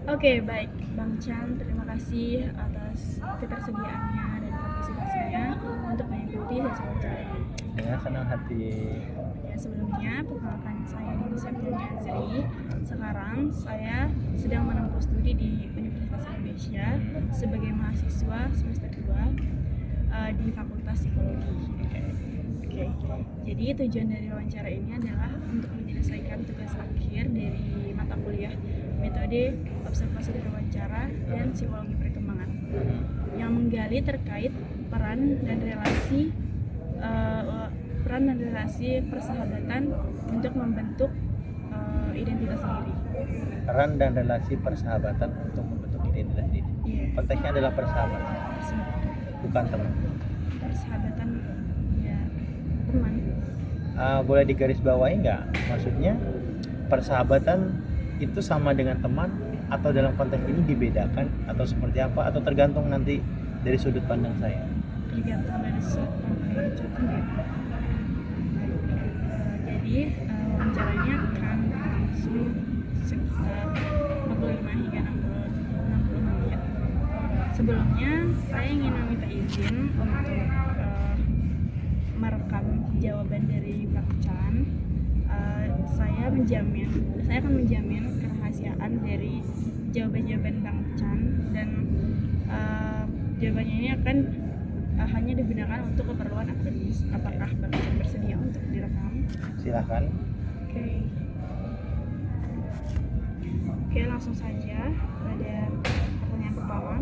Oke, baik. Bang Chan, terima kasih atas ketersediaannya dan partisipasinya untuk mengikuti sesi wawancara ini. Dengan senang hati. Ya, sebelumnya, perkenalkan saya Dini Septiani Azri. Sekarang saya sedang menempuh studi di Universitas Indonesia sebagai mahasiswa semester 2 di Fakultas Psikologi. Oke, jadi tujuan dari wawancara ini adalah untuk menyelesaikan tugas akhir dari mata kuliah metode observasi dan wawancara dan psikologi perkembangan yang menggali terkait peran dan relasi persahabatan untuk membentuk identitas diri. Peran dan relasi persahabatan untuk membentuk identitas diri. Iya. Konteksnya adalah persahabatan, bukan teman. Persahabatan, ya, teman. Boleh digarisbawahi nggak? Maksudnya persahabatan itu sama dengan teman atau dalam konteks ini dibedakan atau seperti apa, atau tergantung nanti dari sudut pandang saya? Tergantung dari sudut pandang sendiri. Jadi wawancaranya akan langsung sekitar 45 hingga 60 menit. Sebelumnya saya ingin meminta izin untuk merekam jawaban dari Bang Chan. Saya akan menjamin kerahasiaan dari jawaban-jawaban Bang Chan, dan jawabannya ini akan hanya digunakan untuk keperluan akademis. Apakah Bang Chan bersedia untuk direkam? Silahkan. Oke, langsung saja pada pertanyaan pertama.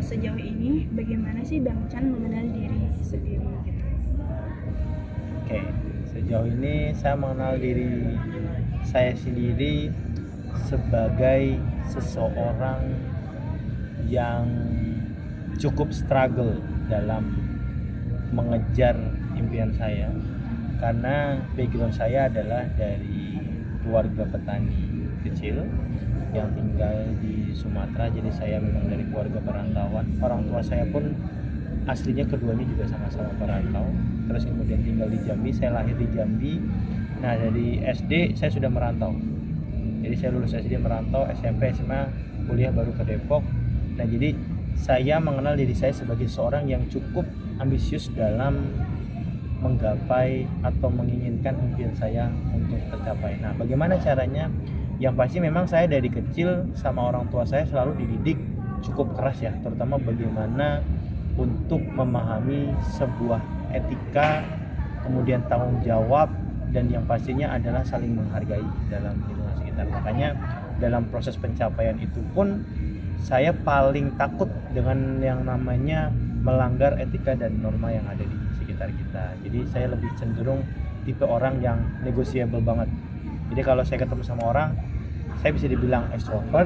Sejauh ini bagaimana sih Bang Chan mengenal diri sendiri gitu? Oke, sejauh ini saya mengenal diri saya sendiri sebagai seseorang yang cukup struggle dalam mengejar impian saya, karena background saya adalah dari keluarga petani kecil yang tinggal di Sumatera. Jadi saya memang dari keluarga perantauan. Orang tua saya pun aslinya keduanya juga sama-sama perantau. Terus kemudian tinggal di Jambi, saya lahir di Jambi. Nah, dari SD saya sudah merantau. Jadi saya lulus SD merantau, SMP, SMA, kuliah baru ke Depok. Nah, jadi saya mengenal diri saya sebagai seorang yang cukup ambisius dalam menggapai atau menginginkan impian saya untuk tercapai. Nah, bagaimana caranya? Yang pasti memang saya dari kecil sama orang tua saya selalu dididik cukup keras ya, terutama bagaimana untuk memahami sebuah etika, kemudian tanggung jawab, dan yang pastinya adalah saling menghargai dalam lingkungan sekitar. Makanya dalam proses pencapaian itu pun saya paling takut dengan yang namanya melanggar etika dan norma yang ada di sekitar kita. Jadi saya lebih cenderung tipe orang yang negotiable banget. Jadi kalau saya ketemu sama orang, saya bisa dibilang extrovert,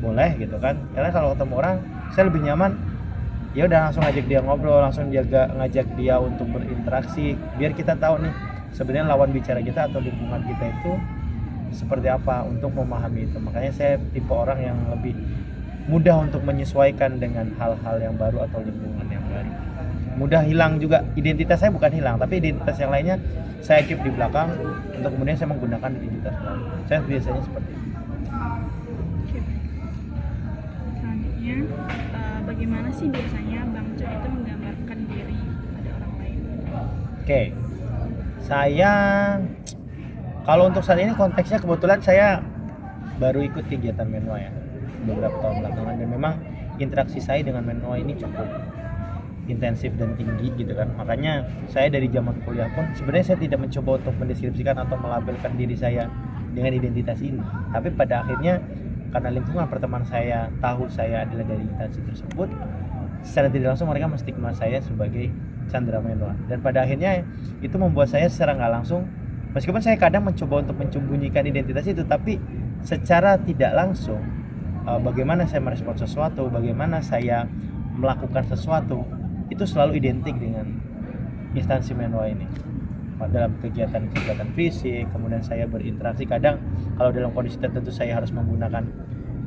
boleh gitu kan. Karena kalau ketemu orang, saya lebih nyaman. Ya udah langsung ngajak dia ngobrol, langsung ngajak dia untuk berinteraksi, biar kita tahu nih sebenarnya lawan bicara kita atau lingkungan kita itu seperti apa, untuk memahami itu. Makanya saya tipe orang yang lebih mudah untuk menyesuaikan dengan hal-hal yang baru atau lingkungan yang baru. Mudah hilang juga, identitas saya bukan hilang, tapi identitas yang lainnya saya keep di belakang untuk kemudian saya menggunakan identitas baru. Saya biasanya seperti itu. Selanjutnya, bagaimana sih biasanya Bang Chan itu menggambarkan diri pada orang lain? Oke, saya kalau untuk saat ini konteksnya kebetulan saya baru ikut kegiatan Menwa ya beberapa tahun belakangan, dan memang interaksi saya dengan Menwa ini cukup intensif dan tinggi gitu kan. Makanya saya dari zaman kuliah pun sebenarnya saya tidak mencoba untuk mendeskripsikan atau melabelkan diri saya dengan identitas ini, tapi pada akhirnya karena lingkungan pertemanan saya tahu saya adalah dari instansi tersebut, secara tidak langsung mereka menstigma saya sebagai Chandra Menwa, dan pada akhirnya itu membuat saya secara nggak langsung, meskipun saya kadang mencoba untuk menyembunyikan identitas itu, tapi secara tidak langsung bagaimana saya merespon sesuatu, bagaimana saya melakukan sesuatu, itu selalu identik dengan instansi Menwa ini. Dalam kegiatan fisik, kemudian saya berinteraksi, kadang kalau dalam kondisi tertentu saya harus menggunakan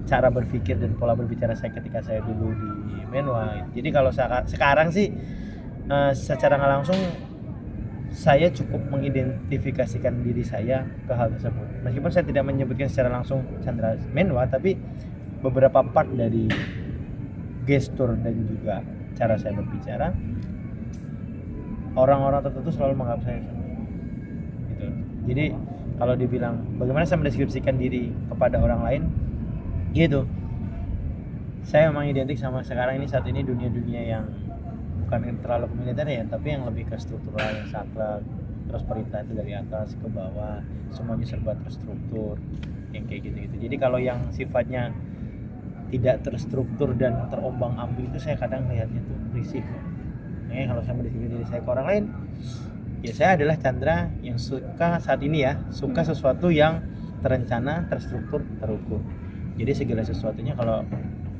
cara berpikir dan pola berbicara saya ketika saya dulu di Menwa. Jadi kalau sekarang sih secara nggak langsung saya cukup mengidentifikasikan diri saya ke hal tersebut. meskipun saya tidak menyebutkan secara langsung Chandra Menwa, tapi beberapa part dari gestur dan juga cara saya berbicara, orang-orang tertentu selalu menganggap saya gitu. Jadi kalau dibilang bagaimana saya mendeskripsikan diri kepada orang lain, gitu. Saya memang identik sama sekarang ini, saat ini dunia-dunia yang bukan terlalu militer ya, tapi yang lebih ke struktural, yang saklek, terus perintah itu dari atas ke bawah, semuanya serba terstruktur, yang kayak gitu-gitu. Jadi kalau yang sifatnya tidak terstruktur dan terombang-ambing itu saya kadang lihatnya tuh risih. Kalau saya mendeskripsikan diri saya ke orang lain, ya saya adalah Chandra yang suka saat ini ya, suka sesuatu yang terencana, terstruktur, terukur. Jadi segala sesuatunya, kalau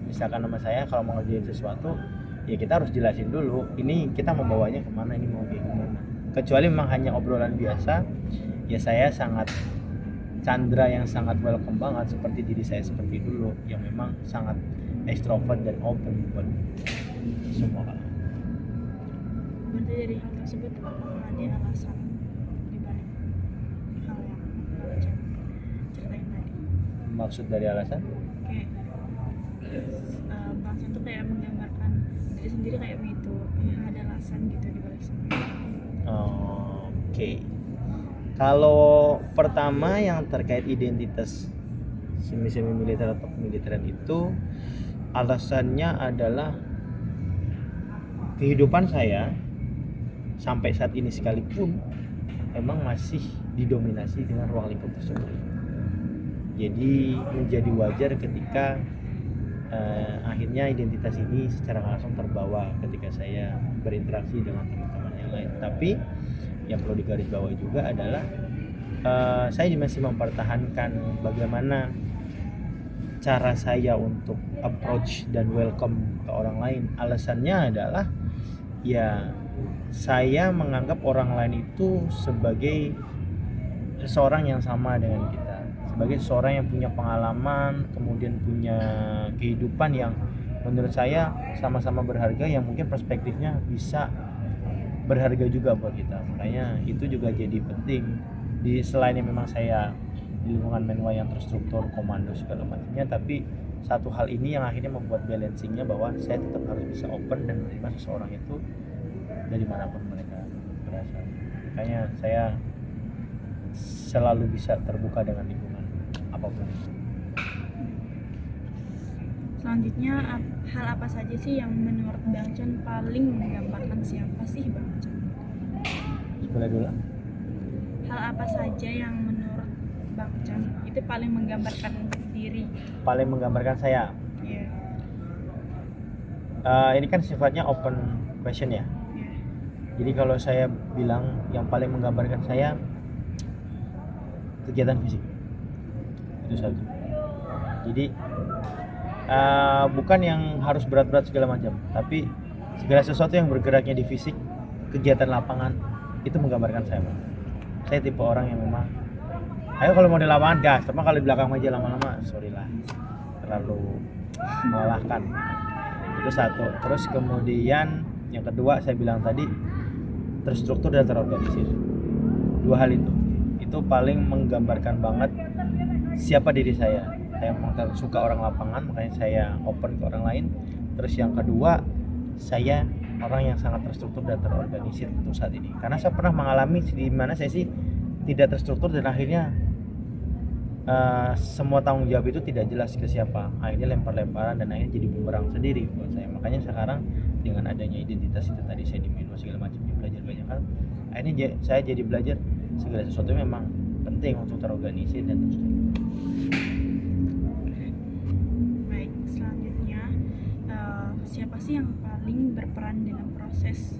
misalkan nama saya kalau mau ngerjain sesuatu, ya kita harus jelasin dulu ini kita membawanya kemana, ini mau kayak gimana. Kecuali memang hanya obrolan biasa, ya saya sangat Chandra yang sangat welcome banget seperti diri saya seperti dulu, yang memang sangat extrovert dan open buat semua hal. Berarti dari hal tersebut apakah ada alasan dibalik hal yang Bang Chan ceritain tadi? Maksud dari alasan? Kayak Bang Chan tuh kayak menggambarkan diri sendiri kayak begitu, ada alasan gitu dibalik semua. Oke. Kalau pertama yang terkait identitas semi militer atau militeran itu, alasannya adalah kehidupan saya sampai saat ini sekalipun memang masih didominasi dengan ruang lingkup tersebut. Jadi menjadi wajar ketika akhirnya identitas ini secara langsung terbawa ketika saya berinteraksi dengan teman-teman yang lain. Tapi yang perlu digarisbawahi juga adalah saya masih mempertahankan bagaimana cara saya untuk approach dan welcome ke orang lain. Alasannya adalah ya saya menganggap orang lain itu sebagai seseorang yang sama dengan kita, sebagai seseorang yang punya pengalaman, kemudian punya kehidupan yang menurut saya sama-sama berharga, yang mungkin perspektifnya bisa berharga juga buat kita. Makanya itu juga jadi penting. Di selainnya memang saya di lingkungan Menwa yang terstruktur, komando segala macamnya, tapi satu hal ini yang akhirnya membuat balancingnya bahwa saya tetap harus bisa open dan menerima seseorang itu dari manapun mereka berasal. Makanya saya selalu bisa terbuka dengan lingkungan apapun. Selanjutnya, hal apa saja sih yang menurut Bang Chan paling menggambarkan siapa sih Bang Chan? Boleh dulu. Hal apa saja yang menurut Bang Chan itu paling menggambarkan diri? Paling menggambarkan saya. Iya. Ini kan sifatnya open question ya. Iya. Jadi kalau saya bilang yang paling menggambarkan saya, kegiatan fisik itu satu. Jadi bukan yang harus berat-berat segala macam, tapi segala sesuatu yang bergeraknya di fisik, kegiatan lapangan, itu menggambarkan saya. Saya tipe orang yang memang, ayo kalau mau di lapangan gas, tapi kalau di belakang meja lama-lama, sorry lah, terlalu melelahkan. Itu satu. Terus kemudian yang kedua saya bilang tadi, terstruktur dan terorganisir. Dua hal itu paling menggambarkan banget siapa diri saya. Saya memang suka orang lapangan, makanya saya open ke orang lain. Terus yang kedua, saya orang yang sangat terstruktur dan terorganisir untuk saat ini. Karena saya pernah mengalami di mana saya sih tidak terstruktur dan akhirnya semua tanggung jawab itu tidak jelas ke siapa. Akhirnya lempar-lemparan dan akhirnya jadi bumerang sendiri buat saya. Makanya sekarang dengan adanya identitas itu tadi, saya di Menwa segala macamnya, belajar banyak hal. Akhirnya saya jadi belajar segala sesuatu memang penting untuk terorganisir dan terstruktur. Baik, selanjutnya siapa sih yang paling berperan dalam proses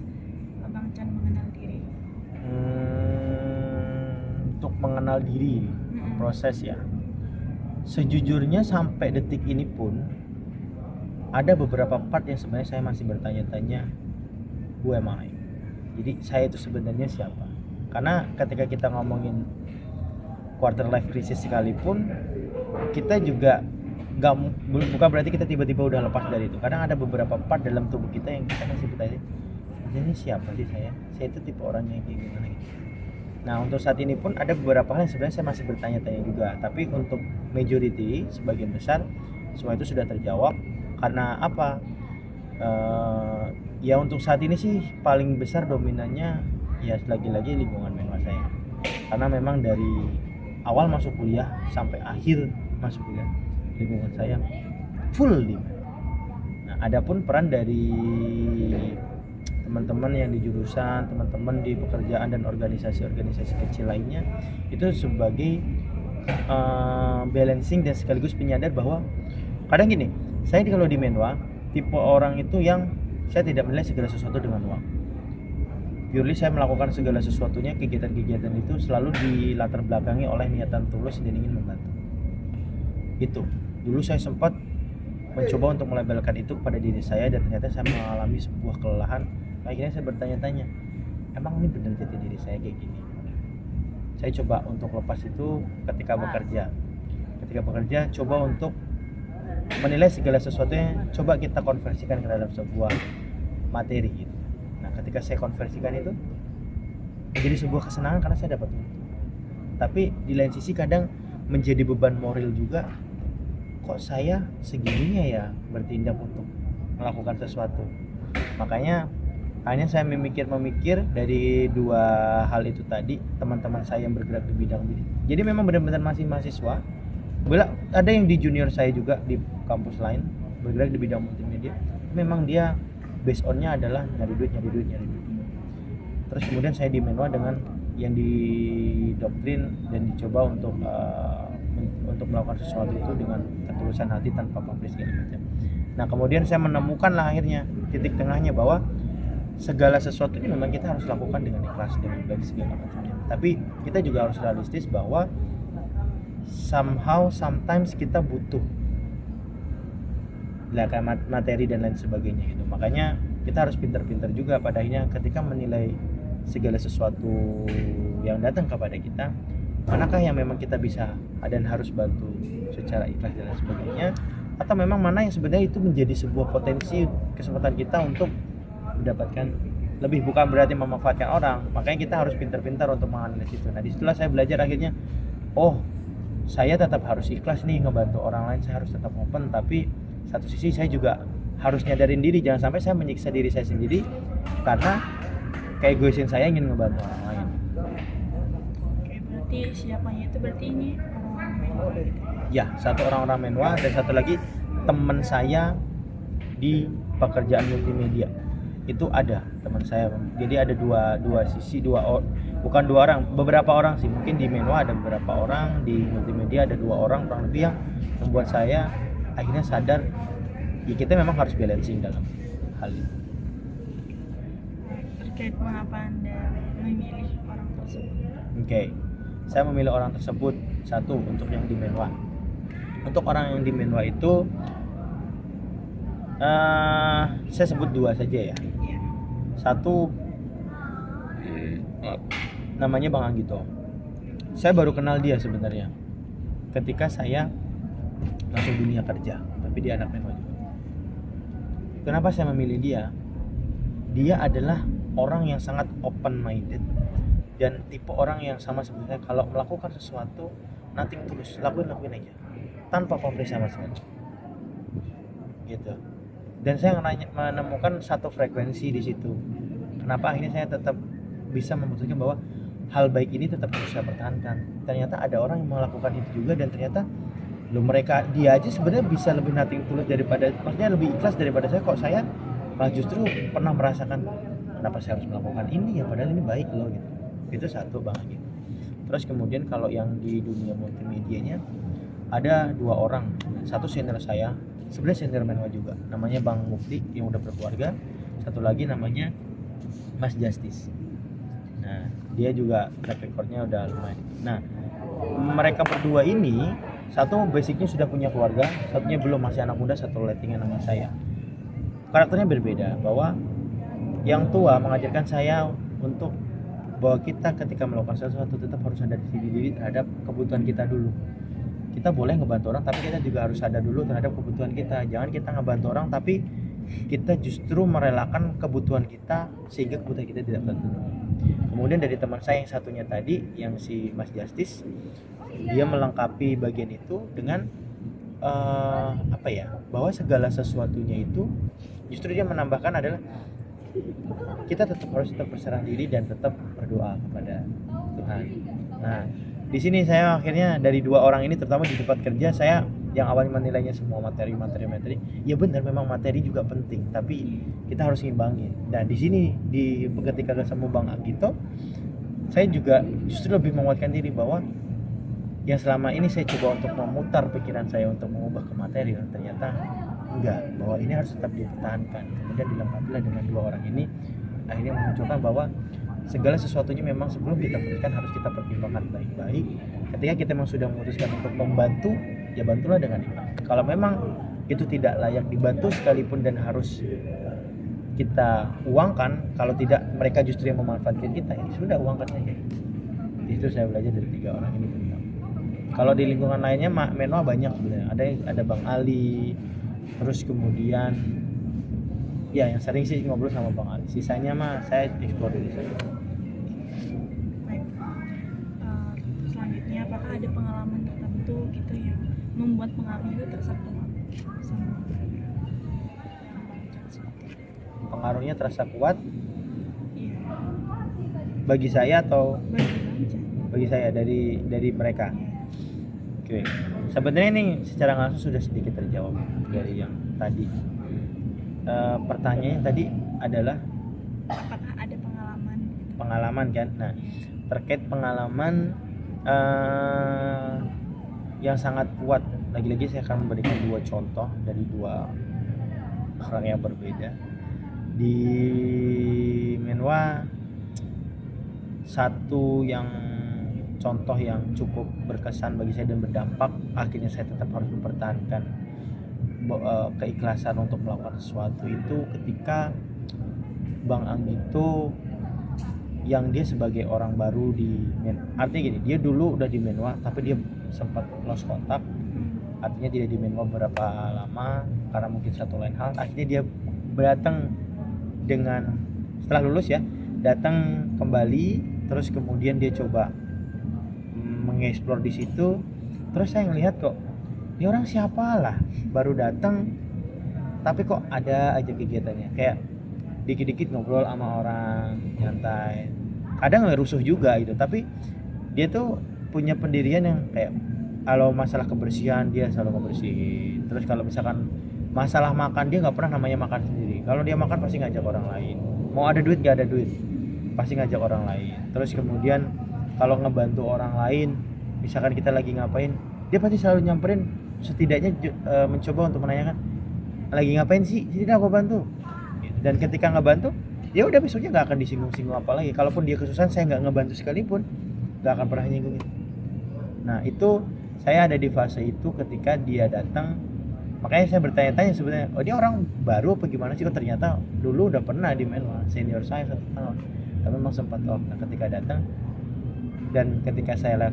Bang Chan mengenal diri? Untuk mengenal diri, proses ya. Sejujurnya sampai detik ini pun ada beberapa part yang sebenarnya saya masih bertanya-tanya, who am I? Jadi saya itu sebenarnya siapa? Karena ketika kita ngomongin quarter life crisis sekalipun, kita juga bukan berarti kita tiba-tiba udah lepas dari itu. Kadang ada beberapa part dalam tubuh kita yang kita masih bertanya, ini siapa sih saya? Saya itu tipe orang yang kayak gimana gitu. Nah untuk saat ini pun ada beberapa hal yang sebenarnya saya masih bertanya-tanya juga, tapi untuk majority sebagian besar semua itu sudah terjawab. Karena apa? Ya untuk saat ini sih paling besar dominannya ya lagi-lagi lingkungan menwa saya, karena memang dari awal masuk kuliah sampai akhir masuk kuliah lingkungan saya full di menwa. Nah adapun peran dari teman-teman yang di jurusan, teman-teman di pekerjaan dan organisasi-organisasi kecil lainnya itu sebagai balancing dan sekaligus penyadar bahwa kadang gini, saya kalau di menwa tipe orang itu yang saya tidak menilai segala sesuatu dengan uang. Purely saya melakukan segala sesuatunya, kegiatan-kegiatan itu selalu dilatar belakangi oleh niatan tulus dan ingin membantu. Itu dulu saya sempat mencoba untuk melabelkan itu pada diri saya, dan ternyata saya mengalami sebuah kelelahan. Akhirnya saya bertanya-tanya, emang ini benar jati diri saya kayak gini? Saya coba untuk lepas itu ketika bekerja coba untuk menilai segala sesuatunya, coba kita konversikan ke dalam sebuah materi gitu. Nah ketika saya konversikan itu menjadi sebuah kesenangan karena saya dapat untung. Tapi di lain sisi kadang menjadi beban moral juga, kok saya segininya ya bertindak untuk melakukan sesuatu. Makanya hanya saya memikir dari dua hal itu tadi, teman-teman saya yang bergerak di bidang ini. Jadi memang benar-benar masih mahasiswa. Ada yang di junior saya juga di kampus lain bergerak di bidang multimedia. Memang dia base on-nya adalah nyari duit. Terus kemudian saya di menwa dengan yang didoktrin dan dicoba untuk melakukan sesuatu itu dengan ketulusan hati tanpa pamrih segala macam. Nah kemudian saya menemukan lah akhirnya titik tengahnya bahwa segala sesuatu ini memang kita harus lakukan dengan ikhlas, dengan baik segala macamnya. Tapi kita juga harus realistis bahwa sometimes kita butuh materi dan lain sebagainya gitu. Makanya kita harus pintar-pintar juga pada akhirnya ketika menilai segala sesuatu yang datang kepada kita, manakah yang memang kita bisa dan harus bantu secara ikhlas dan lain sebagainya, atau memang mana yang sebenarnya itu menjadi sebuah potensi kesempatan kita untuk mendapatkan lebih, bukan berarti memanfaatkan orang. Makanya kita harus pintar-pintar untuk menganalisis itu. Nah disitulah saya belajar akhirnya, oh saya tetap harus ikhlas nih ngebantu orang lain, saya harus tetap open, tapi satu sisi saya juga harus nyadarin diri, jangan sampai saya menyiksa diri saya sendiri karena keegoisin saya ingin ngebantu orang lain. Oke, berarti siapanya itu berarti ini orang menwa gitu. Ya, satu orang menwa dan satu lagi teman saya di pekerjaan multimedia. Itu ada teman saya, jadi ada dua sisi, bukan dua orang, beberapa orang sih, mungkin di menwa ada beberapa orang, di multimedia ada 2 orang kurang lebih, yang membuat saya akhirnya sadar ya kita memang harus balancing dalam hal ini. Terkait mengapa Anda memilih orang tersebut? Oke, saya memilih orang tersebut satu untuk yang di menwa. Untuk orang yang di menwa itu saya sebut 2 saja ya. Satu namanya Bang Anggito. Saya baru kenal dia sebenarnya ketika saya masuk dunia kerja, tapi dia anak menwa juga. Kenapa saya memilih dia? Dia adalah orang yang sangat open minded dan tipe orang yang sama sebenarnya, kalau melakukan sesuatu nothing tulus, lakuin aja tanpa pamrih sama sekali gitu. Dan saya menemukan satu frekuensi di situ. Kenapa akhirnya saya tetap bisa memutuskan bahwa hal baik ini tetap harus saya pertahankan. Ternyata ada orang yang melakukan itu juga, dan ternyata dia aja sebenarnya bisa lebih nothing tulus daripada, maksudnya lebih ikhlas daripada saya. Kok saya malah justru pernah merasakan kenapa saya harus melakukan ini ya, padahal ini baik loh gitu. Itu satu Bang gitu. Terus kemudian kalau yang di dunia multimedianya ada 2 orang. Satu senior saya, sebenarnya senior menwa juga, namanya Bang Mukti yang udah berkeluarga. Satu lagi namanya Mas Justice. Nah dia juga track recordnya udah lumayan. Nah mereka berdua ini, satu basicnya sudah punya keluarga, satunya belum, masih anak muda, satu lettingan sama saya. Karakternya berbeda, bahwa yang tua mengajarkan saya untuk bahwa kita ketika melakukan sesuatu tetap harus sadar diri terhadap kebutuhan kita dulu. Kita boleh ngebantu orang, tapi kita juga harus sadar dulu terhadap kebutuhan kita. Jangan kita ngebantu orang tapi kita justru merelakan kebutuhan kita sehingga kebutuhan kita tidak terpenuhi. Kemudian dari teman saya yang satunya tadi, yang si Mas Justice, dia melengkapi bagian itu dengan bahwa segala sesuatunya itu justru dia menambahkan adalah kita harus tetap berserah diri dan tetap berdoa kepada Tuhan. Nah, di sini saya akhirnya dari dua orang ini, terutama di tempat kerja saya yang awalnya menilainya semua materi, ya benar memang materi juga penting, tapi kita harus ngimbangin. Dan di sini ketika ketemu Bang Agito, saya juga justru lebih menguatkan diri bahwa yang selama ini saya coba untuk memutar pikiran saya untuk mengubah ke materi, ternyata enggak, bahwa ini harus tetap dipertahankan. Kemudian dilengkapilah dengan dua orang ini, akhirnya memunculkan bahwa segala sesuatunya memang sebelum kita putuskan harus kita pertimbangkan baik-baik. Ketika kita memang sudah memutuskan untuk membantu, ya bantulah dengan ikhlas. Kalau memang itu tidak layak dibantu sekalipun dan harus kita uangkan, kalau tidak mereka justru yang memanfaatkan kita, ya sudah uangkan saja. Itu saya belajar dari tiga orang ini. Kalau di lingkungan lainnya Menwa banyak sebenarnya. Ada Bang Ali, terus kemudian ya yang sering sih ngobrol sama Bang Ali. Sisanya mah saya explore dulu saja. Baik. Selanjutnya, apakah ada pengalaman tertentu gitu yang membuat pengaruh itu terasa kuat sama Pengaruhnya terasa kuat Iya. bagi saya atau Bagi bagi saya dari mereka? Oke. Sebenarnya ini secara langsung sudah sedikit terjawab dari yang tadi. Pertanyaannya tadi adalah apakah ada pengalaman kan. Nah, terkait pengalaman yang sangat kuat, lagi-lagi saya akan memberikan dua contoh dari dua orang yang berbeda. Di Menwa, satu yang contoh yang cukup berkesan bagi saya dan berdampak, akhirnya saya tetap harus mempertahankan keikhlasan untuk melakukan sesuatu itu ketika Bang Anggito, yang dia sebagai orang baru artinya gini, dia dulu udah di Menwa tapi dia sempat lost kontak, artinya tidak di Menwa beberapa lama karena mungkin satu lain hal. Akhirnya dia datang setelah lulus ya, datang kembali, terus kemudian dia coba mengeksplor di situ. Terus saya ngelihat kok ini orang siapa lah, baru datang tapi kok ada aja kegiatannya, kayak dikit-dikit ngobrol sama orang, nyantai, kadang rusuh juga gitu, tapi dia tuh punya pendirian yang kayak kalau masalah kebersihan dia selalu ngebersihin. Terus kalau misalkan masalah makan, dia nggak pernah namanya makan sendiri. Kalau dia makan pasti ngajak orang lain, mau ada duit nggak ada duit pasti ngajak orang lain. Terus kemudian kalau ngebantu orang lain, misalkan kita lagi ngapain, dia pasti selalu nyamperin, setidaknya mencoba untuk menanyakan lagi ngapain sih, sini aku bantu. Dan ketika ngebantu, ya udah besoknya nggak akan disinggung-singgung apa lagi. Kalaupun dia kesusahan, saya nggak ngebantu sekalipun, nggak akan pernah nyinggungin. Nah itu saya ada di fase itu ketika dia datang. Makanya saya bertanya-tanya sebenarnya, oh dia orang baru apa gimana sih? Oh ternyata dulu udah pernah di Menwa, senior saya 1 tahun, tapi memang sempat off. Nah ketika datang dan ketika saya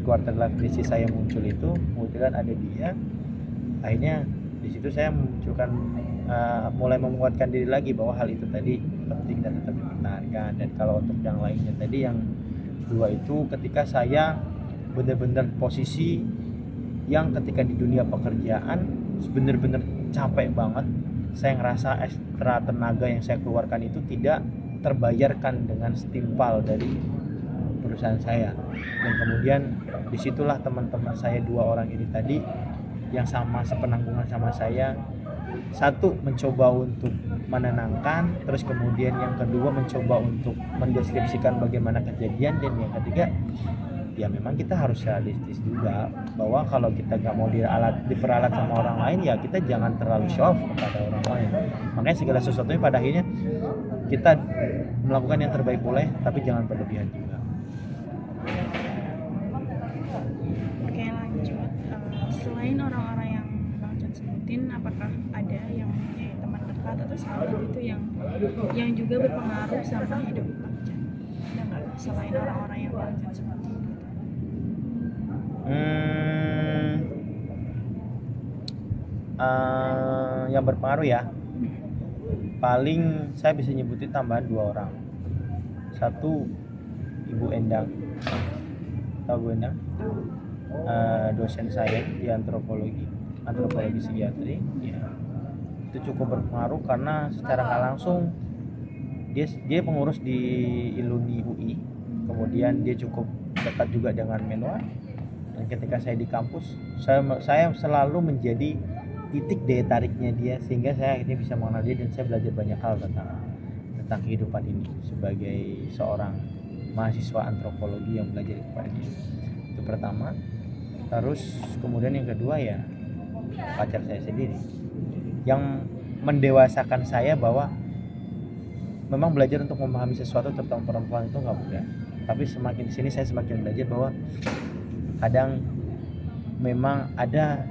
quarter life crisis saya muncul itu, kemudian ada dia, akhirnya di situ saya memunculkan mulai menguatkan diri lagi bahwa hal itu tadi penting dan tetap dipertahankan. Dan kalau untuk yang lainnya tadi, yang dua itu, ketika saya benar-benar posisi yang ketika di dunia pekerjaan benar-benar capek banget, saya ngerasa ekstra tenaga yang saya keluarkan itu tidak terbayarkan dengan setimpal dari perusahaan saya. Dan kemudian disitulah teman-teman saya dua orang ini tadi yang sama sepenanggungan sama saya, satu mencoba untuk menenangkan, terus kemudian yang kedua mencoba untuk mendeskripsikan bagaimana kejadian, dan yang ketiga ya memang kita harus realistis juga bahwa kalau kita nggak mau diperalat sama orang lain, ya kita jangan terlalu show off kepada orang lain. Makanya segala sesuatunya pada akhirnya kita melakukan yang terbaik boleh, tapi jangan berlebihan juga. Oke, lanjut. Selain orang-orang yang Bang Chan sebutin, apakah ada yang punya teman dekat atau sahabat itu yang juga berpengaruh sama hidup Bang Chan? Ada nggak selain orang-orang yang Bang Chan sebutin? Yang berpengaruh ya. paling saya bisa nyebutin tambahan 2 orang. Satu, Ibu Endang. Tahu Bu Endang? Dosen saya di antropologi psikiatri. Ya, itu cukup berpengaruh karena secara nggak langsung dia pengurus di Iluni UI, kemudian dia cukup dekat juga dengan Menwa, dan ketika saya di kampus saya selalu menjadi titik daya tariknya dia, sehingga saya akhirnya bisa mengenal dia dan saya belajar banyak hal tentang kehidupan ini sebagai seorang mahasiswa antropologi yang belajar kepada dia. Itu pertama. Terus kemudian yang kedua ya pacar saya sendiri yang mendewasakan saya bahwa memang belajar untuk memahami sesuatu tentang perempuan itu nggak mudah. Tapi semakin di sini saya semakin belajar bahwa kadang memang ada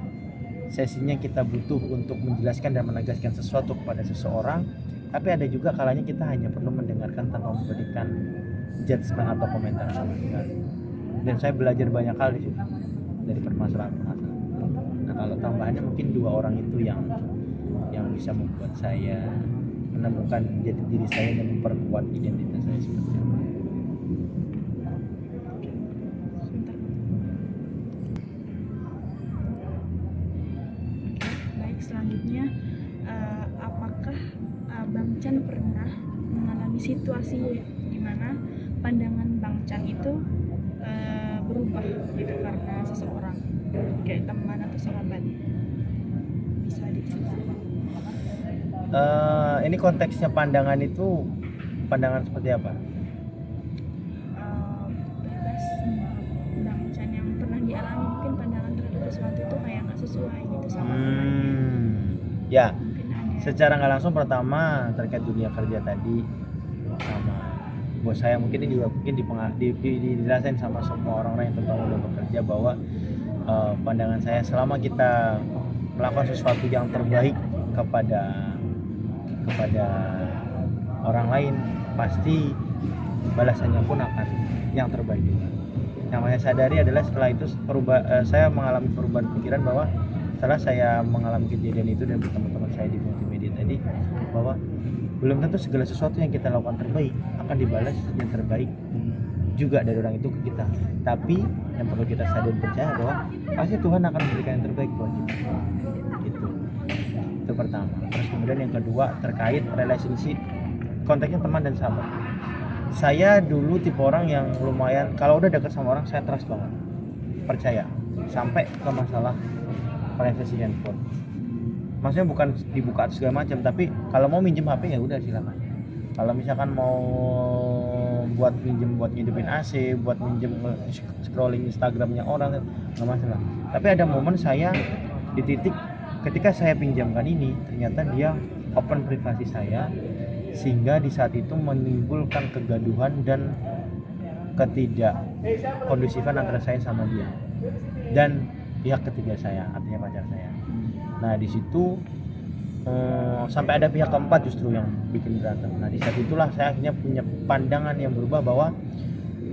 sesinya kita butuh untuk menjelaskan dan menegaskan sesuatu kepada seseorang, tapi ada juga kalanya kita hanya perlu mendengarkan tanpa memberikan judgement atau komentar sama sekali. Dan saya belajar banyak hal di situ dari permasalahan-permasalahan. Nah, kalau tambahannya mungkin 2 orang itu yang bisa membuat saya menemukan jati diri saya dan memperkuat identitas saya seperti apa. Sebentar. Baik, selanjutnya apakah Bang Chan pernah mengalami situasi di mana pandangan Bang Chan itu berubah gitu karena seseorang, kayak teman atau sahabat? Bisa diceritakan? Ini konteksnya pandangan itu pandangan seperti apa? Bebas, Bang Chan yang pernah dialami mungkin pandangan terhadap sesuatu itu kayak nggak sesuai gitu sama temannya. Ya, Mungkin ada. secara nggak langsung pertama terkait dunia kerja tadi sama bos saya, mungkin ini juga mungkin dirasain sama semua orang-orang yang tentang udah bekerja bahwa pandangan saya selama kita melakukan sesuatu yang terbaik kepada orang lain, pasti balasannya pun akan yang terbaik juga. Yang saya sadari adalah setelah itu saya mengalami perubahan pikiran bahwa setelah saya mengalami kejadian itu dan teman-teman saya di multimedia tadi, bahwa belum tentu segala sesuatu yang kita lakukan terbaik akan dibalas yang terbaik juga dari orang itu ke kita. Tapi yang perlu kita sadar dan percaya bahwa pasti Tuhan akan memberikan yang terbaik buat kita. Gitu. Itu pertama. Terus kemudian yang kedua terkait relationship, konteksnya teman dan sahabat. Saya dulu tipe orang yang lumayan kalau udah deket sama orang saya trust banget, percaya, sampai ke masalah privasi handphone. Maksudnya bukan dibuka segala macam, tapi kalau mau minjem HP ya udah silakan. Kalau misalkan mau buat minjem buat ngidupin AC, buat minjem scrolling Instagramnya orang, nggak masalah. Tapi ada momen saya di titik ketika saya pinjamkan ini, ternyata dia open privasi saya, sehingga di saat itu menimbulkan kegaduhan dan ketidakkondusifan antara saya sama dia dan pihak ketiga saya, artinya pacar saya. Nah di situ sampai ada pihak keempat justru yang bikin berantem. Nah di saat itulah saya akhirnya punya pandangan yang berubah bahwa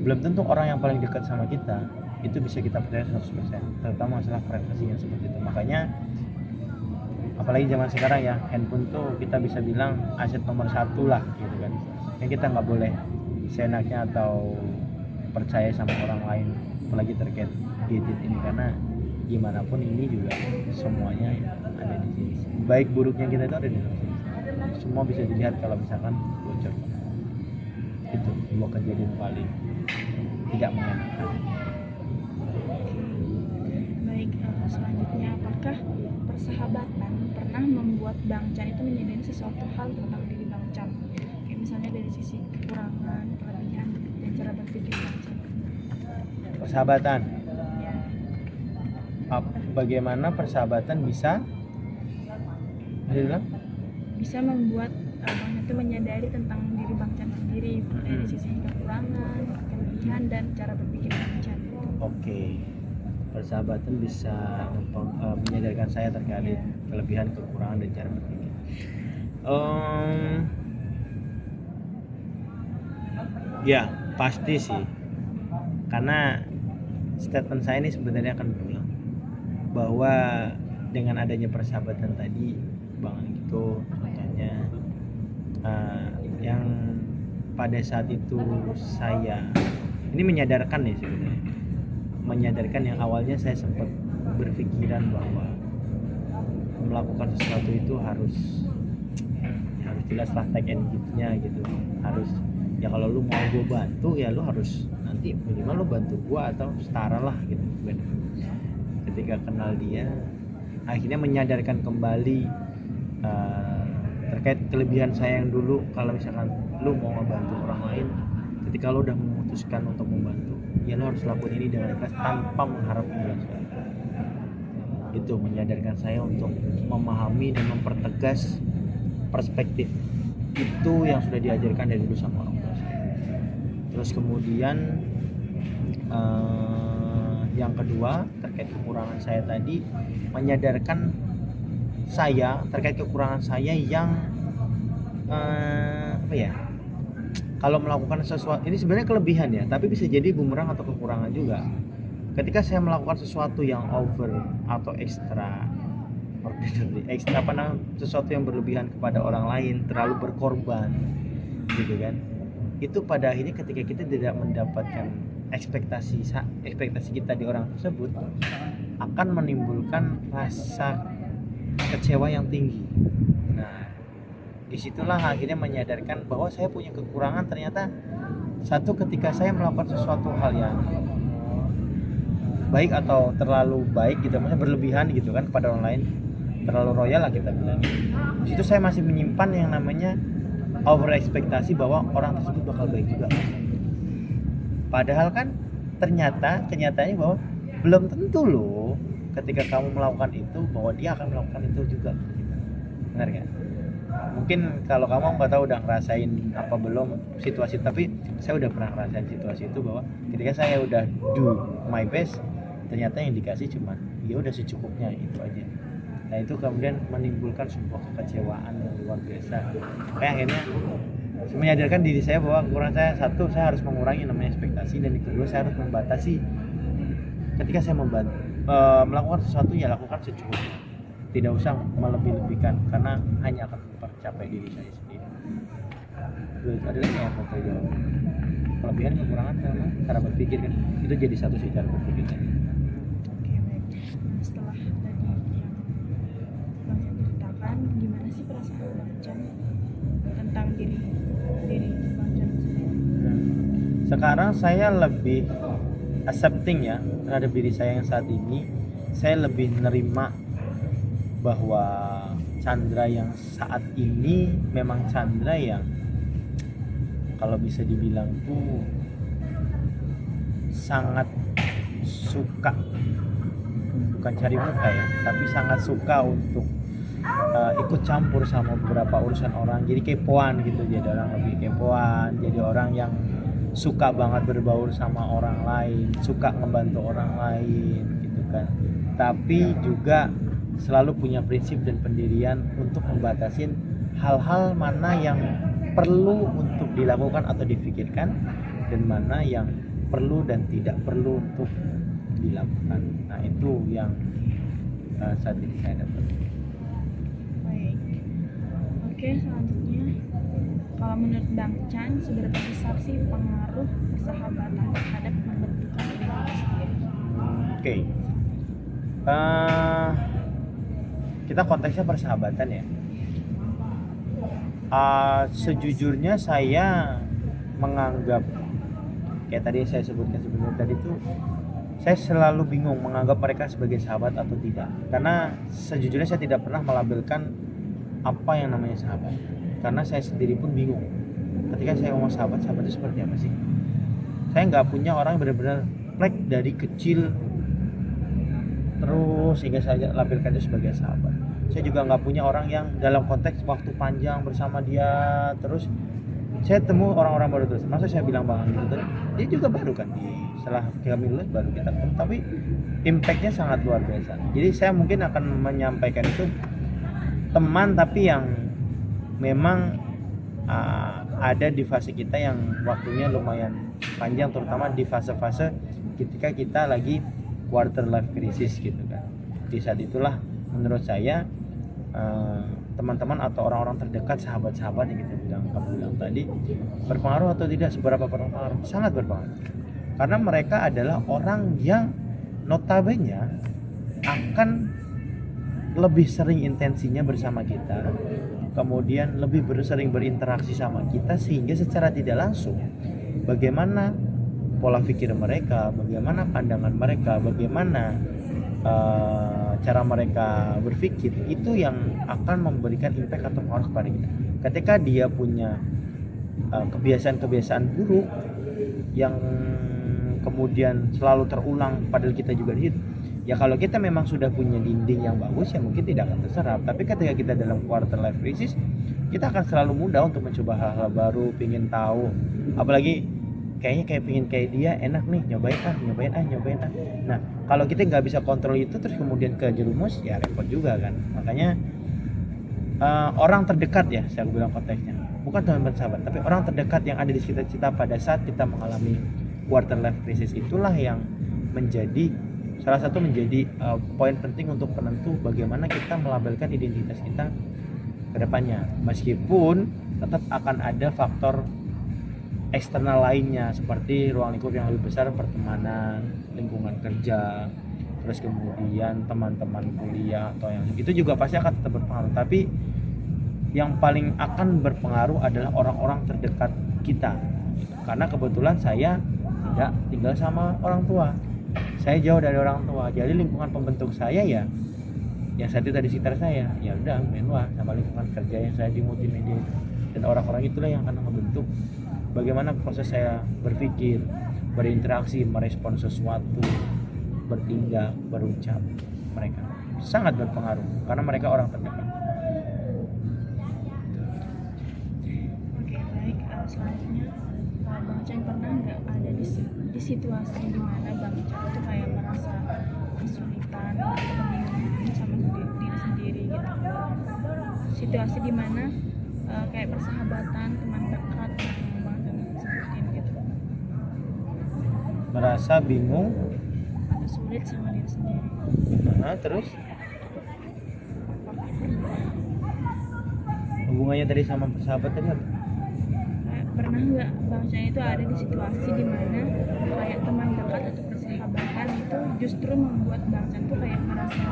belum tentu orang yang paling dekat sama kita itu bisa kita percaya 100%, terutama masalah privasi yang seperti itu. Makanya apalagi zaman sekarang ya, handphone tuh kita bisa bilang aset nomor 1 lah gitu kan. Yang kita nggak boleh seenaknya atau percaya sama orang lain, apalagi terkait gadget ini, karena gimana pun ini juga semuanya ada di sini. Baik buruknya kita itu ada di dalam sini. Semua bisa dilihat kalau misalkan bocor. Itu dua kejadian paling tidak mengenakan. Baik, selanjutnya apakah persahabatan pernah membuat Bang Chan itu menyadari sesuatu hal tentang diri Bang Chan? Kayak misalnya dari sisi kekurangan, kelebihan, dan cara berpikir Bang Chan. Persahabatan. Ya, Bagaimana persahabatan bisa bilang? bisa membuat Bang Chan itu menyadari tentang diri Bang Chan sendiri dari sisi kekurangan, kelebihan, dan cara berpikir Bang Chan. Oke. Persahabatan bisa menyadarkan saya terkait kelebihan, kekurangan, dan cara berpikir. Ya pasti sih, karena statement saya ini sebenarnya akan berulang bahwa dengan adanya persahabatan tadi, Bang, gitu contohnya yang pada saat itu saya ini menyadarkan nih sebenarnya, menyadarkan yang awalnya saya sempat berpikiran bahwa melakukan sesuatu itu harus jelas lah take and give-nya gitu, harus ya kalau lu mau gue bantu ya lu harus nanti minimal lu bantu gue atau setara lah gitu. Ketika kenal dia akhirnya menyadarkan kembali terkait kelebihan saya yang dulu. Kalau misalkan lu mau ngebantu orang lain, ketika lu udah memutuskan untuk membantu ya lu harus lakukan ini dengan ikhlas tanpa mengharap imbalan. Itu menyadarkan saya untuk memahami dan mempertegas perspektif itu yang sudah diajarkan dari dulu sama orang tua saya. Terus kemudian yang kedua terkait kekurangan saya tadi, menyadarkan saya terkait kekurangan saya yang kalau melakukan sesuatu ini sebenarnya kelebihan ya, tapi bisa jadi bumerang atau kekurangan juga. Ketika saya melakukan sesuatu yang over atau ekstra sesuatu yang berlebihan kepada orang lain, terlalu berkorban gitu kan, itu pada akhirnya ketika kita tidak mendapatkan ekspektasi kita di orang tersebut, akan menimbulkan rasa kecewa yang tinggi. Nah, disitulah akhirnya menyadarkan bahwa saya punya kekurangan. Ternyata satu, ketika saya melakukan sesuatu hal yang baik atau terlalu baik gitu, maksudnya berlebihan gitu kan kepada orang lain, terlalu royal lah kita bilang, di situ saya masih menyimpan yang namanya over ekspektasi bahwa orang tersebut bakal baik juga. Padahal kan kenyataannya bahwa belum tentu loh ketika kamu melakukan itu bahwa dia akan melakukan itu juga. Benar gak? Mungkin kalau kamu nggak tahu udah ngerasain apa belum situasi, tapi saya udah pernah ngerasain situasi itu bahwa ketika saya udah do my best, ternyata yang dikasih cuma ya udah secukupnya itu aja. Nah itu kemudian menimbulkan sebuah kekecewaan yang luar biasa. Kayak akhirnya menyadarkan diri saya bahwa kekurangan saya, satu, saya harus mengurangi namanya ekspektasi, dan yang kedua saya harus membatasi ketika saya melakukan sesuatu ya lakukan secukupnya, tidak usah melebih-lebihkan karena hanya akan tercapai diri saya sendiri. Ada lagi yang mau saya jawab, kelebihan kekurangan karena cara berpikir kan itu jadi satu sih cara berpikir saya. Oke, baik. Nah, setelah tadi yang Bang Chan ceritakan, gimana sih perasaan Bang Chan tentang diri Bang Chan sendiri? Sekarang saya lebih accepting ya terhadap diri saya yang saat ini. Saya lebih menerima bahwa Chandra yang saat ini memang Chandra yang kalau bisa dibilang tuh sangat suka, bukan cari muka ya, tapi sangat suka untuk ikut campur sama beberapa urusan orang. Jadi kepoan gitu, jadi orang lebih kepoan, jadi orang yang suka banget berbaur sama orang lain, suka ngebantu orang lain gitu kan. Tapi juga selalu punya prinsip dan pendirian untuk membatasin hal-hal mana yang perlu untuk dilakukan atau difikirkan dan mana yang perlu dan tidak perlu untuk dilakukan. Nah itu yang saat ini saya dapat. Baik. Oke, selanjutnya kalau menurut Bang Chan, seberapa besar sih pengaruh persahabatan terhadap pembentukan diri sendiri? Oke. Kita konteksnya persahabatan ya. Sejujurnya saya menganggap kayak tadi saya sebutkan sebelumnya tadi tuh, saya selalu bingung menganggap mereka sebagai sahabat atau tidak, karena sejujurnya saya tidak pernah melabelkan apa yang namanya sahabat, karena saya sendiri pun bingung ketika saya ngomong sahabat itu seperti apa sih. Saya nggak punya orang yang benar-benar like dari kecil terus sehingga saya labelkan itu sebagai sahabat. Saya juga nggak punya orang yang dalam konteks waktu panjang bersama dia terus. Saya temu orang-orang baru terus. Masa saya bilang Bang gitu tadi, dia juga baru kan setelah kami lulus baru kita ketemu, tapi impactnya sangat luar biasa. Jadi saya mungkin akan menyampaikan itu teman, tapi yang memang ada di fase kita yang waktunya lumayan panjang, terutama di fase-fase ketika kita lagi quarter life crisis gitu kan. Di saat itulah menurut saya teman-teman atau orang-orang terdekat, sahabat-sahabat yang kita bilang, kamu bilang tadi, berpengaruh atau tidak, seberapa berpengaruh? Sangat berpengaruh. Karena mereka adalah orang yang notabene akan lebih sering intensinya bersama kita, kemudian lebih sering berinteraksi sama kita, sehingga secara tidak langsung bagaimana pola pikir mereka, bagaimana pandangan mereka, bagaimana cara mereka berpikir, itu yang akan memberikan impact atau pengaruh kepada kita. Ketika dia punya kebiasaan-kebiasaan buruk yang kemudian selalu terulang, padahal kita juga di situ, ya kalau kita memang sudah punya dinding yang bagus, ya mungkin tidak akan terserap. Tapi ketika kita dalam quarter life crisis, kita akan selalu mudah untuk mencoba hal-hal baru, pingin tahu, apalagi kayaknya pingin kayak dia, enak nih, nyobain ah. Nah, kalau kita nggak bisa kontrol itu, terus kemudian kejerumus, ya repot juga kan. Makanya orang terdekat, ya saya bilang konteksnya, bukan teman sahabat, tapi orang terdekat yang ada di sekitar kita pada saat kita mengalami quarter life crisis, itulah yang menjadi salah satu poin penting untuk penentu bagaimana kita melabelkan identitas kita ke depannya. Meskipun tetap akan ada faktor eksternal lainnya seperti ruang lingkup yang lebih besar, pertemanan, lingkungan kerja, terus kemudian teman-teman kuliah, atau yang itu juga pasti akan tetap berpengaruh. Tapi yang paling akan berpengaruh adalah orang-orang terdekat kita. Karena kebetulan saya tidak tinggal sama orang tua, saya jauh dari orang tua, jadi lingkungan pembentuk saya ya yang saat itu di sekitar saya, ya udah menua sama lingkungan kerja yang saya di multimedia itu. Dan orang-orang itulah yang akan membentuk bagaimana proses saya berpikir, berinteraksi, merespon sesuatu, bertindak, berucap. Mereka sangat berpengaruh karena mereka orang terdekat. Oke, baik. Selanjutnya, Bang Ceng pernah nggak ada di situasi di mana Bang Ceng itu kayak merasa kesulitan atau kebingungan sama diri sendiri gitu? Situasi di mana kayak persahabatan, teman dekat yang Bang Ceng sebutin gitu, Merasa bingung, atau sulit sama diri sendiri. terus hubungannya tadi sama persahabatan tadi apa? Pernah nggak Bang Ceng itu ada di situasi di mana kayak teman dekat atau persahabatan itu justru membuat Bang Ceng tuh kayak merasa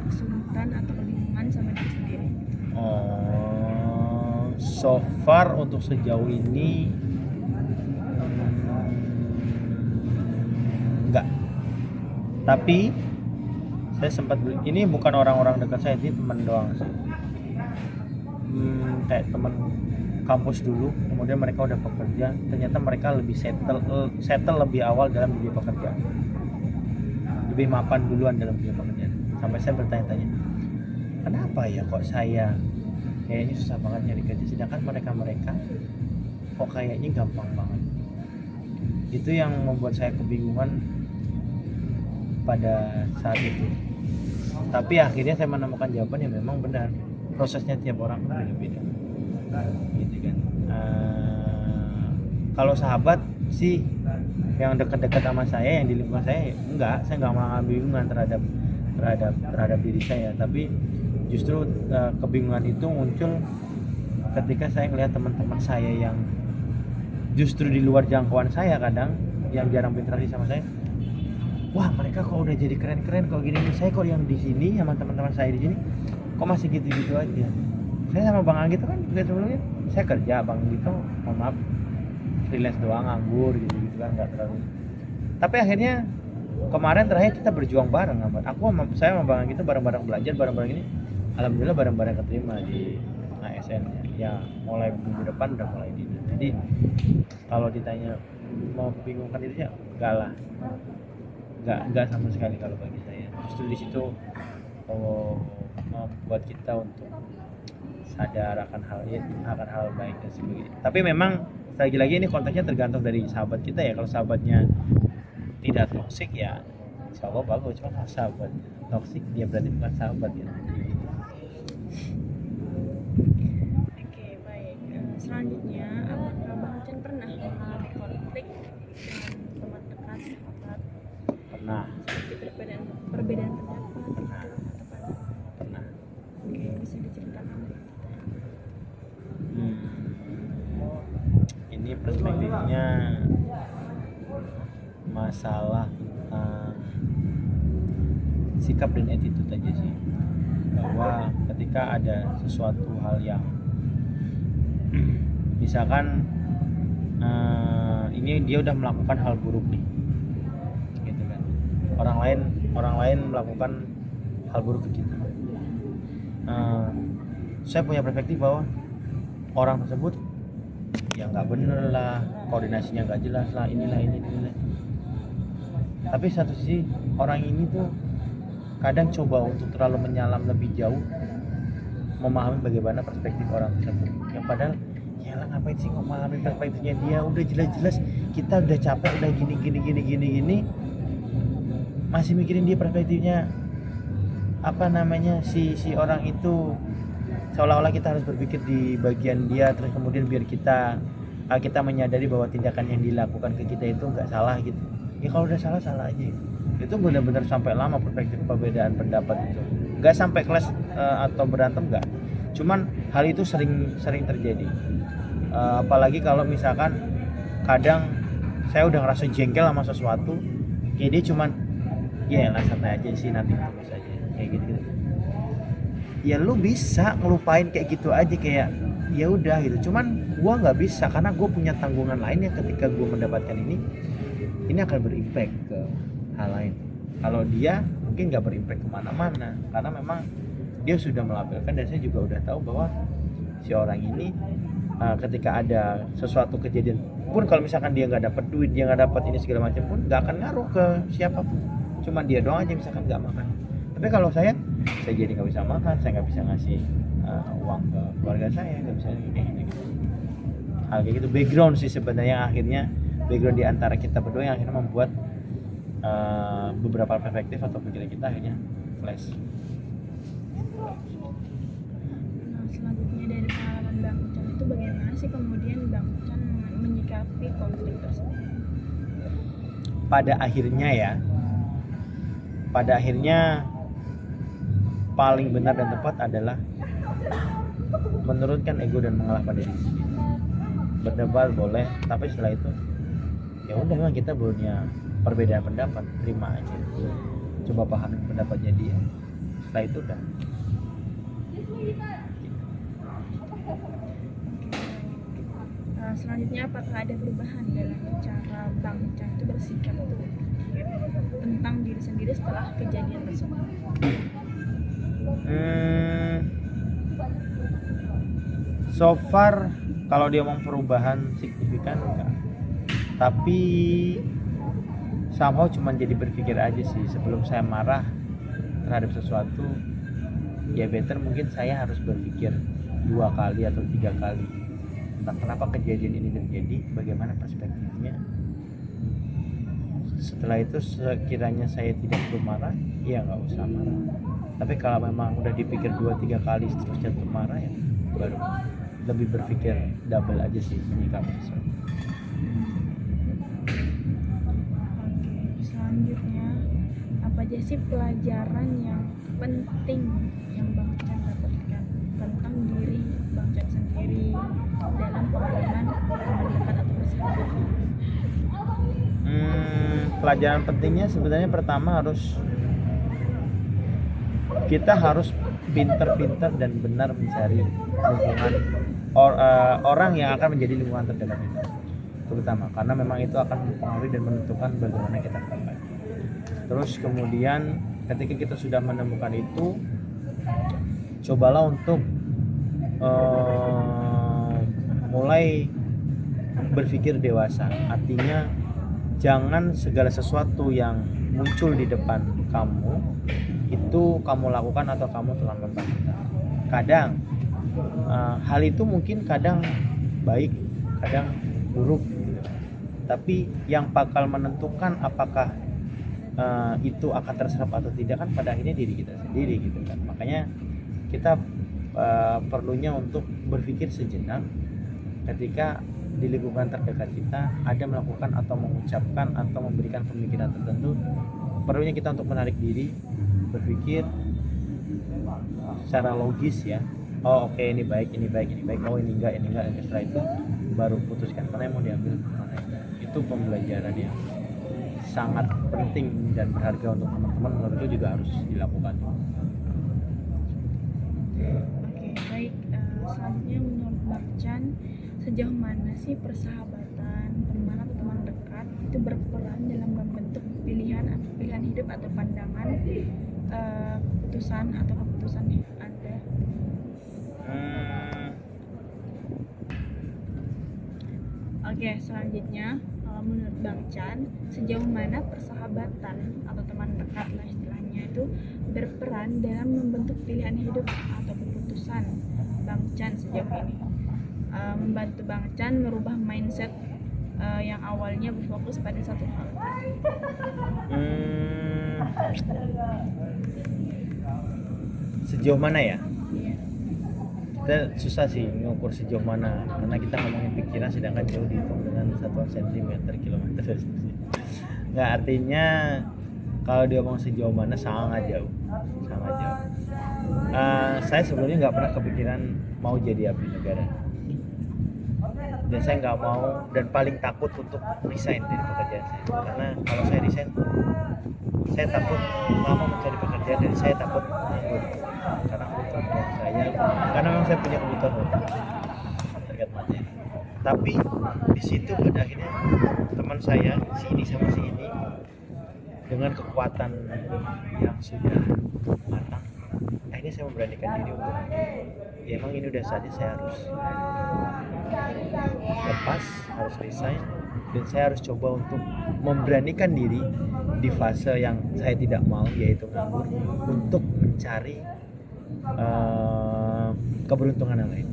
kesulitan atau kebingungan sama diri sendiri? So far untuk sejauh ini enggak. Tapi saya sempat ini bukan orang-orang dekat saya, ini teman doang sih. Kayak teman kampus dulu, kemudian mereka udah bekerja, ternyata mereka lebih settle lebih awal dalam dunia pekerjaan, lebih mapan duluan dalam dunia pekerjaan. Sampai saya bertanya-tanya, kenapa ya kok saya kayaknya susah banget nyari kerja, sedangkan mereka kok kayaknya gampang banget. Itu yang membuat saya kebingungan pada saat itu. Tapi akhirnya saya menemukan jawaban yang memang benar, prosesnya tiap orang berbeda-beda gitu kan. Kalau sahabat sih yang dekat-dekat sama saya, yang di lingkungan saya, saya nggak mengalami bingungan terhadap diri saya. Tapi justru kebingungan itu muncul ketika saya melihat teman-teman saya yang justru di luar jangkauan saya, kadang yang jarang berinteraksi sama saya. Wah, mereka kok udah jadi keren-keren kok gini, saya kok yang di sini sama teman-teman saya di sini kok masih gitu-gitu aja. Saya sama Bang Anggi itu kan juga sebelumnya saya kerja, Bang Anggi itu mohon maaf freelance doang, nganggur gitu kan, nggak terlalu. Tapi akhirnya kemarin terakhir kita berjuang bareng, saya sama Bang Anggi itu bareng-bareng belajar, bareng-bareng ini, alhamdulillah bareng-bareng keterima di ASN ya, mulai minggu depan udah mulai di. Jadi kalau ditanya mau bingungkan itu ya enggak sama sekali kalau bagi saya. Justru di situ membuat kita untuk sadar akan hal baik dan sebagainya. Tapi memang lagi-lagi ini konteksnya tergantung dari sahabat kita ya. Kalau sahabatnya tidak toksik ya insya Allah bagus. Cuma kalau sahabat toksik dia berarti bukan sahabat ya. Oke, baik. Selanjutnya, apakah Bang Ceng pernah mengalami konflik dengan teman dekat, sahabat? Pernah. Seperti perbedaan pendapat? Pernah. Atau apa? Pernah. Oke, bisa diceritakan? perspektifnya masalah tentang sikap dan attitude aja sih, bahwa ketika ada sesuatu hal yang misalkan ini dia udah melakukan hal buruk nih gitu kan, orang lain melakukan hal buruk ke kita, saya punya perspektif bahwa orang tersebut ya nggak bener lah, koordinasinya nggak jelas lah, inilah. Tapi satu sisi orang ini tuh kadang coba untuk terlalu menyalam lebih jauh, memahami bagaimana perspektif orang tersebut. Ya padahal ya lah, ngapain sih memahami perspektifnya dia, udah jelas-jelas kita udah capek, udah gini, masih mikirin dia perspektifnya apa namanya, si orang itu, seolah-olah kita harus berpikir di bagian dia, terus kemudian biar kita menyadari bahwa tindakan yang dilakukan ke kita itu nggak salah gitu. Ya kalau udah salah aja. Itu benar-benar sampai lama perspektif perbedaan pendapat itu. Nggak sampai kelas atau berantem, nggak. Cuman hal itu sering terjadi. Apalagi kalau misalkan kadang saya udah ngerasa jengkel sama sesuatu, kayak dia cuman ya lah santai aja sih, nanti terus aja kayak gitu. Ya lu bisa ngelupain kayak gitu aja, kayak ya udah gitu. Cuman gua nggak bisa, karena gua punya tanggungan lain yang ketika gua mendapatkan ini akan berimpact ke hal lain. Kalau dia mungkin nggak berimpact kemana-mana, karena memang dia sudah melabelkan, dan saya juga udah tahu bahwa si orang ini ketika ada sesuatu kejadian pun, kalau misalkan dia nggak dapat duit, dia nggak dapat ini segala macam pun, nggak akan ngaruh ke siapapun. Cuman dia doang aja misalkan nggak makan. Tapi kalau saya jadi nggak bisa makan, saya nggak bisa ngasih uang ke keluarga saya, nggak bisa gini. Hal kayak gitu, background sih sebenarnya, akhirnya background di antara kita berdua yang akhirnya membuat beberapa perspektif atau pikiran kita akhirnya clash. Nah, selanjutnya dari pengalaman Bang Ucan itu, bagaimana sih kemudian Bang Ucan menyikapi konflik tersebut? Pada akhirnya paling benar dan tepat adalah menurunkan ego dan mengalah pada diri sendiri. Berdebat boleh, tapi setelah itu ya udah, memang kita punya perbedaan pendapat, terima aja, coba pahami pendapatnya dia, setelah itu udah. Selanjutnya, apakah ada perubahan dalam cara Bang Ucan itu bersikap tentang diri sendiri setelah kejadian tersebut? So far kalau dia mau perubahan signifikan enggak, tapi somehow cuma jadi berpikir aja sih, sebelum saya marah terhadap sesuatu, ya better mungkin saya harus berpikir 2 kali atau 3 kali tentang kenapa kejadian ini terjadi, bagaimana perspektifnya. Setelah itu sekiranya saya tidak perlu marah, ya nggak usah marah. Tapi kalau memang udah dipikir 2-3 kali seterusnya untuk marah, ya baru lebih berpikir double aja sih menyikapi sesuatu. Selanjutnya, apa aja sih pelajaran yang penting yang Bang Ucan dapatkan tentang diri Bang Ucan sendiri dalam pengalaman mendekat atau bersahabat? Pelajaran pentingnya sebenarnya pertama kita harus pintar-pintar dan benar mencari lingkungan orang yang akan menjadi lingkungan terdekat kita, terutama karena memang itu akan mempengaruhi dan menentukan bagaimana kita berpikir. Terus kemudian ketika kita sudah menemukan itu, cobalah untuk mulai berpikir dewasa. Artinya jangan segala sesuatu yang muncul di depan kamu itu kamu lakukan atau kamu telah melakukan. Kadang hal itu mungkin kadang baik, kadang buruk, tapi yang bakal menentukan apakah itu akan terserap atau tidak kan pada akhirnya diri kita sendiri gitu kan. Makanya kita perlunya untuk berpikir sejenak ketika di lingkungan terdekat kita ada melakukan atau mengucapkan atau memberikan pemikiran tertentu. Perlunya kita untuk menarik diri, berpikir secara logis ya. Oh oke, ini baik, oh ini enggak. Setelah itu baru putuskan mana yang mau diambil mana enggak. Itu pembelajaran yang sangat penting dan berharga untuk teman-teman, menurutku juga harus dilakukan. Oke, baik. Selanjutnya menurut Bang Chan, sejauh mana sih persahabatan, teman atau teman dekat itu berperan dalam membentuk pilihan hidup atau pandangan keputusan Anda? Oke, selanjutnya menurut Bang Chan, sejauh mana persahabatan atau teman dekat lah istilahnya itu berperan dalam membentuk pilihan hidup atau keputusan Bang Chan sejauh ini, membantu Bang Chan merubah mindset yang awalnya berfokus pada satu hal. Sejauh mana ya? Iya. Kita susah sih ngukur sejauh mana karena kita ngomongin pikiran sedangkan jauh dihitung dengan satuan sentimeter kilometer. Nggak, artinya kalau dia ngomong sejauh mana sangat jauh. Saya sebelumnya nggak pernah kepikiran mau jadi abdi negara, dan saya nggak mau dan paling takut untuk resign dari pekerjaan saya, karena kalau saya resign saya takut lama mencari pekerjaan dan saya takut nganggur karena kebutuhan saya, karena memang saya punya kebutuhan terkait materi. Tapi di situ pada akhirnya teman saya si ini sama si ini dengan kekuatan yang sudah matang, akhirnya saya memberanikan diri untuk ya emang ini udah saatnya saya harus lepas, harus resign, dan saya harus coba untuk memberanikan diri di fase yang saya tidak mau, yaitu nganggur, untuk mencari keberuntungan yang lain.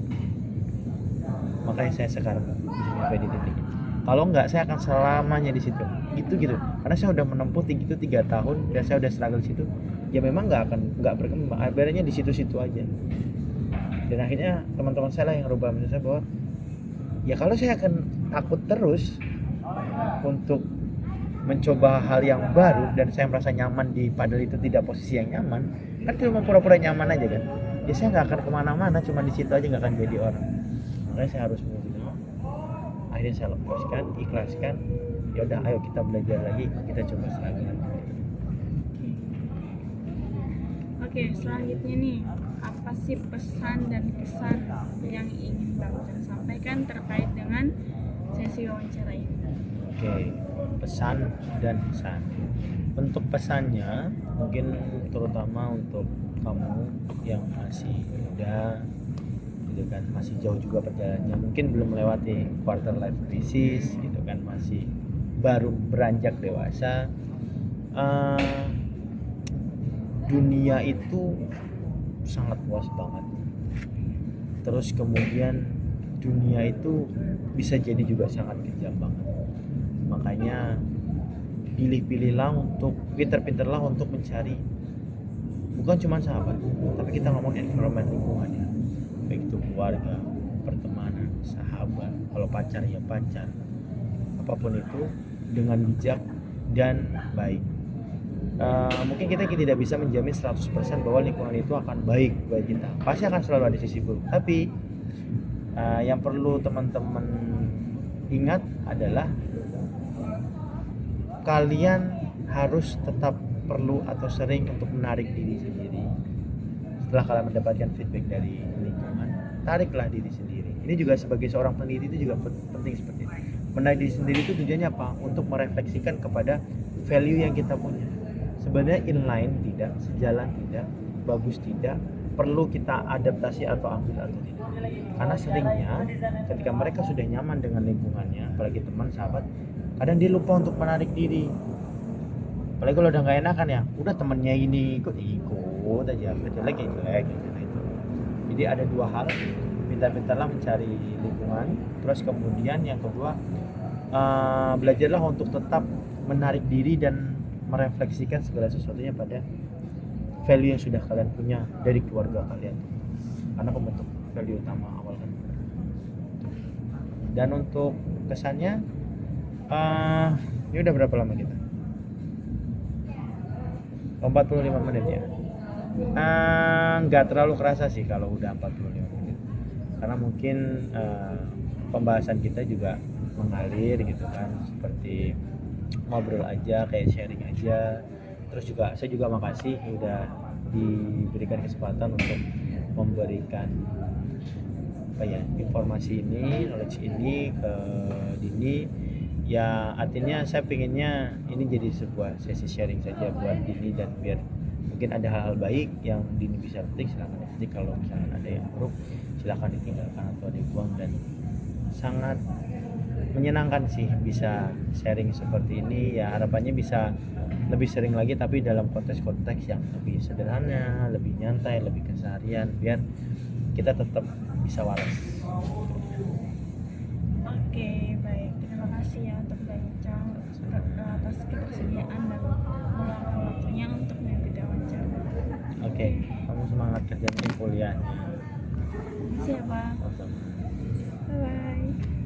Makanya saya sekarang bisa sampai di titik ini. Kalau enggak, saya akan selamanya di situ. Gitu. Karena saya udah menempuh itu 3 tahun dan saya udah struggle di situ. Ya memang nggak berkembang. Akhirnya di situ-situ aja. Dan akhirnya teman-teman saya lah yang rubah mindset saya bahwa ya kalau saya akan takut terus untuk mencoba hal yang baru dan saya merasa nyaman di padahal itu tidak posisi yang nyaman, kan cuma pura-pura nyaman aja kan. Ya saya nggak akan kemana-mana, cuma di situ aja nggak akan jadi orang. Makanya saya harus move. Akhirnya saya lepaskan, ikhlaskan. Ya udah, ayo kita belajar lagi, kita coba lagi. Oke, selanjutnya nih, apa sih pesan dan kesan yang ingin Bang Chan sampaikan terkait dengan sesi wawancara ini? Oke, pesan dan kesan. Untuk pesannya mungkin terutama untuk kamu yang masih muda gitu kan, masih jauh juga perjalanannya, mungkin belum melewati quarter life crisis gitu kan, masih baru beranjak dewasa. Dunia itu sangat luas banget, terus kemudian dunia itu bisa jadi juga sangat kejam banget. Makanya pilih-pilihlah untuk pinter-pinterlah untuk mencari bukan cuma sahabat, tapi kita ngomong environment, lingkungannya, baik itu keluarga, pertemanan, sahabat, kalau pacar ya pacar, apapun itu dengan bijak dan baik. Mungkin kita tidak bisa menjamin 100% bahwa lingkungan itu akan baik buat kita, pasti akan selalu ada sisi buruk, tapi yang perlu teman-teman ingat adalah kalian harus tetap perlu atau sering untuk menarik diri sendiri. Setelah kalian mendapatkan feedback dari lingkungan, tariklah diri sendiri. Ini juga sebagai seorang peneliti itu juga penting seperti itu. Menarik diri sendiri itu tujuannya apa? Untuk merefleksikan kepada value yang kita punya. Sebenarnya inline tidak, sejalan tidak, bagus tidak, perlu kita adaptasi atau ambil atau tidak. Karena seringnya ketika mereka sudah nyaman dengan lingkungannya, apalagi teman, sahabat, kadang dia lupa untuk menarik diri. Apalagi kalau udah nggak enakan ya, udah temennya ini ikut aja, jelek itu. Jadi ada dua hal, pintar-pintarlah mencari lingkungan, terus kemudian yang kedua belajarlah untuk tetap menarik diri dan merefleksikan segala sesuatunya pada value yang sudah kalian punya dari keluarga kalian, karena pembentuk value utama awal kan. Dan untuk kesannya, ini udah berapa lama kita? 45 menit ya. Nggak terlalu kerasa sih kalau udah 45 menit, karena mungkin pembahasan kita juga mengalir gitu kan, seperti ngobrol aja, kayak sharing aja. Terus juga saya juga makasih udah diberikan kesempatan untuk memberikan apa ya, informasi ini, knowledge ini ke Dini. Ya artinya saya pinginnya ini jadi sebuah sesi sharing saja buat Dini, dan biar mungkin ada hal-hal baik yang Dini bisa petik, silakan dipetik. Kalau misalnya ada yang buruk silakan ditinggalkan atau dibuang. Dan sangat menyenangkan sih bisa sharing seperti ini. Ya harapannya bisa lebih sering lagi, tapi dalam konteks-konteks yang lebih sederhana, lebih nyantai, lebih keseharian, biar kita tetap bisa waras. Oke, baik. Terima kasih ya untuk Bang atas ketersediaan dan meluangkan waktunya untuk mengikuti wawancara. Oke, kamu semangat kerjanya kuliahnya. Siapa? Sama-sama. Bye bye.